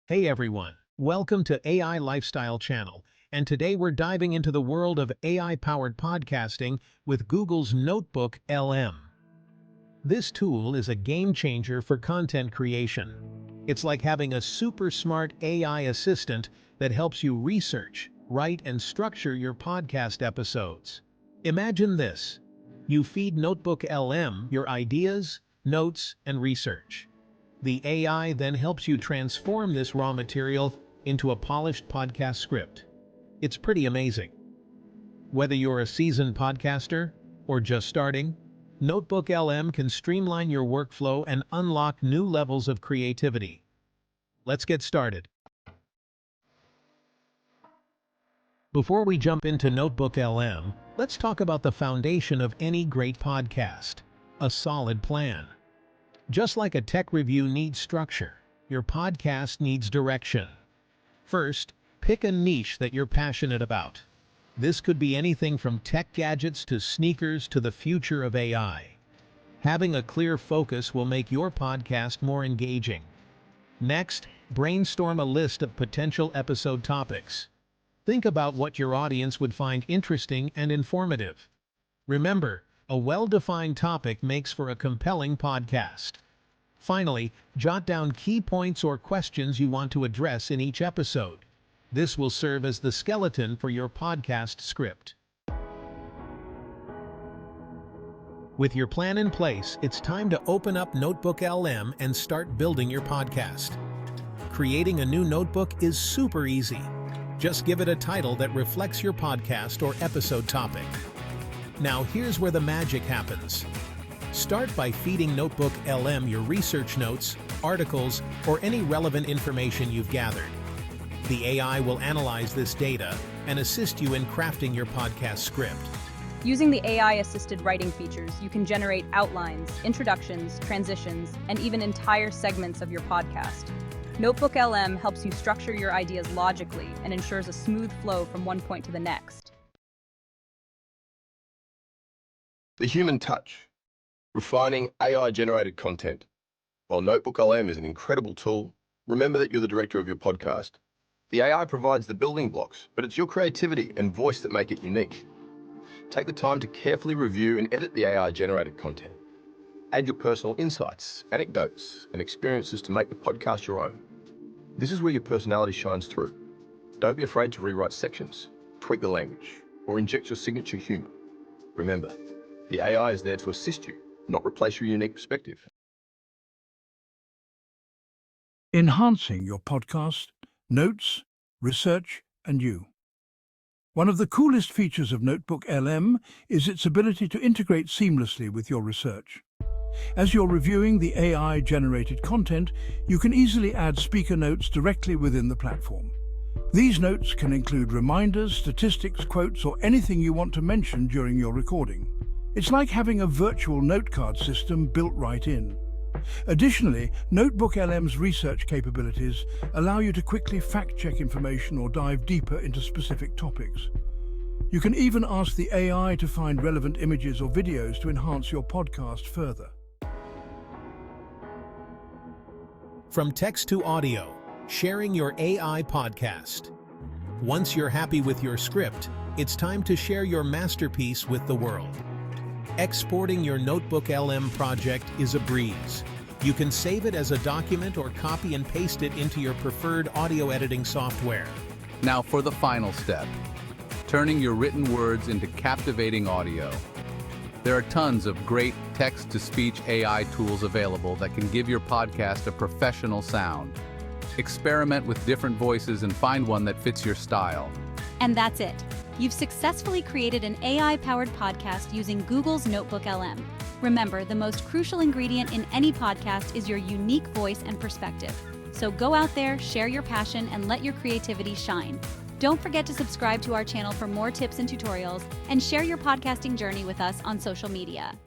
Hey everyone, welcome to AI Lifestyle Channel, and today we're diving into the world of AI-powered podcasting with Google's NotebookLM. This tool is a game changer for content creation. It's like having a super smart AI assistant that helps you research, write, and structure your podcast episodes. Imagine this. You feed NotebookLM your ideas, notes, and research. The AI then helps you transform this raw material into a polished podcast script. It's pretty amazing. Whether you're a seasoned podcaster or just starting, NotebookLM can streamline your workflow and unlock new levels of creativity. Let's get started. Before we jump into NotebookLM, let's talk about the foundation of any great podcast: a solid plan. Just like a tech review needs structure, your podcast needs direction. First, pick a niche that you're passionate about. This could be anything from tech gadgets to sneakers to the future of AI. Having a clear focus will make your podcast more engaging. Next, brainstorm a list of potential episode topics. Think about what your audience would find interesting and informative. Remember, a well-defined topic makes for a compelling podcast. Finally, jot down key points or questions you want to address in each episode. This will serve as the skeleton for your podcast script. With your plan in place, it's time to open up NotebookLM and start building your podcast. Creating a new notebook is super easy. Just give it a title that reflects your podcast or episode topic. Now here's where the magic happens. Start by feeding NotebookLM your research notes, articles, or any relevant information you've gathered. The AI will analyze this data and assist you in crafting your podcast script. Using the AI-assisted writing features, you can generate outlines, introductions, transitions, and even entire segments of your podcast. NotebookLM helps you structure your ideas logically and ensures a smooth flow from one point to the next. The human touch, refining AI-generated content. While NotebookLM is an incredible tool, remember that you're the director of your podcast. The AI provides the building blocks, but it's your creativity and voice that make it unique. Take the time to carefully review and edit the AI-generated content. Add your personal insights, anecdotes, and experiences to make the podcast your own. This is where your personality shines through. Don't be afraid to rewrite sections, tweak the language, or inject your signature humor. Remember, the AI is there to assist you, not replace your unique perspective. Enhancing your podcast, notes, research, and you. One of the coolest features of NotebookLM is its ability to integrate seamlessly with your research. As you're reviewing the AI-generated content, you can easily add speaker notes directly within the platform. These notes can include reminders, statistics, quotes, or anything you want to mention during your recording. It's like having a virtual note card system built right in. Additionally, NotebookLM's research capabilities allow you to quickly fact-check information or dive deeper into specific topics. You can even ask the AI to find relevant images or videos to enhance your podcast further. From text to audio, sharing your AI podcast. Once you're happy with your script, it's time to share your masterpiece with the world. Exporting your NotebookLM project is a breeze. You can save it as a document or copy and paste it into your preferred audio editing software. Now for the final step, turning your written words into captivating audio. There are tons of great text-to-speech AI tools available that can give your podcast a professional sound. Experiment with different voices and find one that fits your style. And that's it. You've successfully created an AI-powered podcast using Google's NotebookLM. Remember, the most crucial ingredient in any podcast is your unique voice and perspective. So go out there, share your passion, and let your creativity shine. Don't forget to subscribe to our channel for more tips and tutorials, and share your podcasting journey with us on social media.